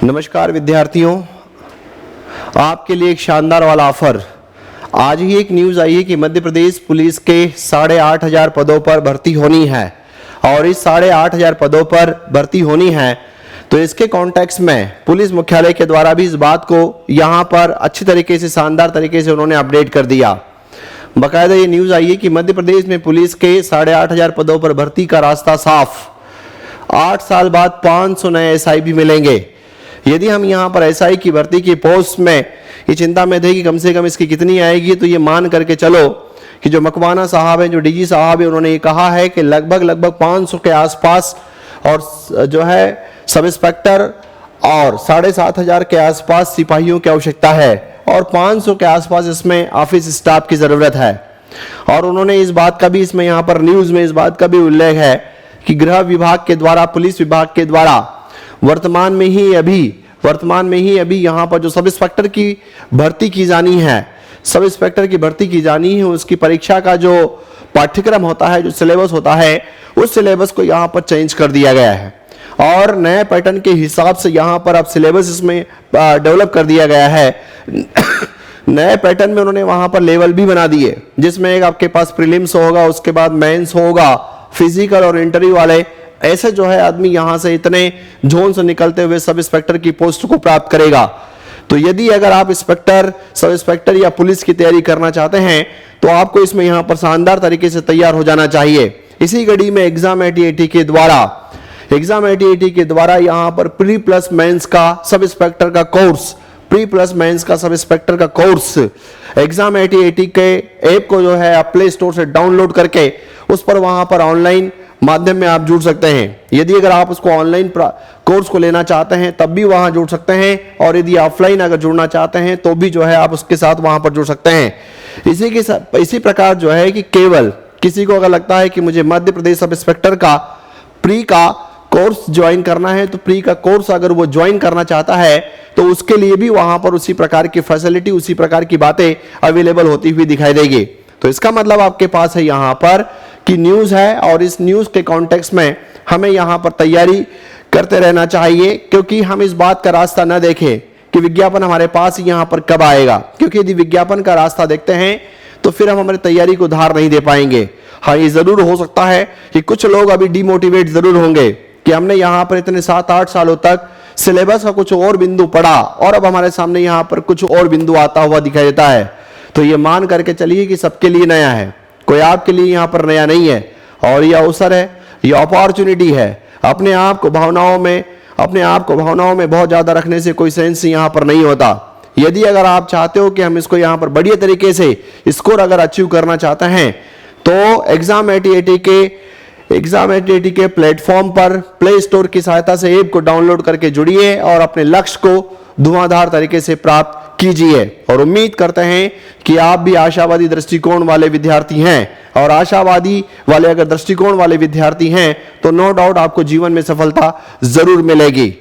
नमस्कार विद्यार्थियों, आपके लिए एक शानदार वाला ऑफर। आज ही एक न्यूज़ आई है कि मध्य प्रदेश पुलिस के 8,500 पदों पर भर्ती होनी है और इस 8,500 पदों पर भर्ती होनी है तो इसके कॉन्टेक्स्ट में पुलिस मुख्यालय के द्वारा भी इस बात को यहाँ पर अच्छी तरीके से, शानदार तरीके से उन्होंने अपडेट कर दिया। बाकायदा ये न्यूज़ आई है कि मध्य प्रदेश में पुलिस के 8,500 पदों पर भर्ती का रास्ता साफ। 8 साल बाद 500 नए एसआई भी मिलेंगे। यदि हम यहाँ पर एसआई की भर्ती की पोस्ट में ये चिंता में थे कि कम से कम इसकी कितनी आएगी, तो ये मान करके चलो कि जो मकवाना साहब हैं, जो डीजी साहब हैं, उन्होंने ये कहा है कि लगभग 500 के आसपास और जो है सब इंस्पेक्टर और 7,500 के आसपास सिपाहियों की आवश्यकता है और 500 के आसपास इसमें ऑफिस स्टाफ की ज़रूरत है। और उन्होंने इस बात का भी इसमें यहाँ पर न्यूज़ में इस बात का भी उल्लेख है कि गृह विभाग के द्वारा, पुलिस विभाग के द्वारा वर्तमान में ही अभी यहाँ पर जो सब इंस्पेक्टर की भर्ती की जानी है, सब इंस्पेक्टर की भर्ती की जानी है, उसकी परीक्षा का जो पाठ्यक्रम होता है, जो सिलेबस होता है, उस सिलेबस को यहाँ पर चेंज कर दिया गया है और नए पैटर्न के हिसाब से यहाँ पर अब सिलेबस इसमें डेवलप कर दिया गया है। नए पैटर्न में उन्होंने वहाँ पर लेवल भी बना दिए, जिसमें एक आपके पास प्रीलिम्स होगा, उसके बाद मेंस होगा, फिजिकल और इंटरव्यू वाले, ऐसे जो है आदमी यहाँ से इतने जोन से निकलते हुए सब इंस्पेक्टर की पोस्ट को प्राप्त करेगा। तो यदि अगर आप इंस्पेक्टर, सब इंस्पेक्टर या पुलिस की तैयारी करना चाहते हैं तो आपको इसमें यहाँ पर शानदार तरीके से तैयार हो जाना चाहिए। इसी कड़ी में एग्जाम एटीएटी के द्वारा यहाँ पर प्री प्लस मेंस का सब इंस्पेक्टर का कोर्स, प्री प्लस मेंस का सब इंस्पेक्टर का कोर्स एग्जाम एटीएटी के ऐप को जो है आप प्ले स्टोर से डाउनलोड करके उस पर वहां पर ऑनलाइन माध्यम में आप जुड़ सकते हैं। यदि अगर आप उसको ऑनलाइन कोर्स को लेना चाहते हैं तब भी वहां जुड़ सकते हैं और यदि ऑफलाइन अगर जुड़ना चाहते हैं तो भी जो है आप उसके साथ वहां पर जुड़ सकते हैं। इसी प्रकार जो है कि केवल किसी को अगर लगता है कि मुझे मध्य प्रदेश सब इंस्पेक्टर का प्री का कोर्स ज्वाइन करना है तो प्री का कोर्स अगर वो ज्वाइन करना चाहता है तो उसके लिए भी वहां पर उसी प्रकार की फैसिलिटी, उसी प्रकार की बातें अवेलेबल होती हुई दिखाई देगी। तो इसका मतलब आपके पास है यहाँ पर कि न्यूज़ है और इस न्यूज़ के कॉन्टेक्स्ट में हमें यहाँ पर तैयारी करते रहना चाहिए, क्योंकि हम इस बात का रास्ता न देखें कि विज्ञापन हमारे पास यहाँ पर कब आएगा, क्योंकि यदि विज्ञापन का रास्ता देखते हैं तो फिर हम हमारी तैयारी को धार नहीं दे पाएंगे। हाँ, ये जरूर हो सकता है कि कुछ लोग अभी डिमोटिवेट जरूर होंगे कि हमने यहाँ पर इतने 7-8 सालों तक सिलेबस का कुछ और बिंदु पढ़ा और अब हमारे सामने यहाँ पर कुछ और बिंदु आता हुआ दिखाई देता है। तो ये मान करके चलिए कि सबके लिए नया है, कोई आपके लिए यहाँ पर नया नहीं है और ये अवसर है, ये अपॉर्चुनिटी है। अपने आप को भावनाओं में बहुत ज़्यादा रखने से कोई सेंस यहाँ पर नहीं होता। यदि अगर आप चाहते हो कि हम इसको यहाँ पर बढ़िया तरीके से स्कोर अगर अचीव करना चाहते हैं तो एग्जाम एटीएटी के प्लेटफॉर्म पर प्ले स्टोर की सहायता से ऐप को डाउनलोड करके जुड़िए और अपने लक्ष्य को धुआंधार तरीके से प्राप्त कीजिए। और उम्मीद करते हैं कि आप भी आशावादी दृष्टिकोण वाले विद्यार्थी हैं और आशावादी वाले अगर दृष्टिकोण वाले विद्यार्थी हैं तो नो डाउट आपको जीवन में सफलता जरूर मिलेगी।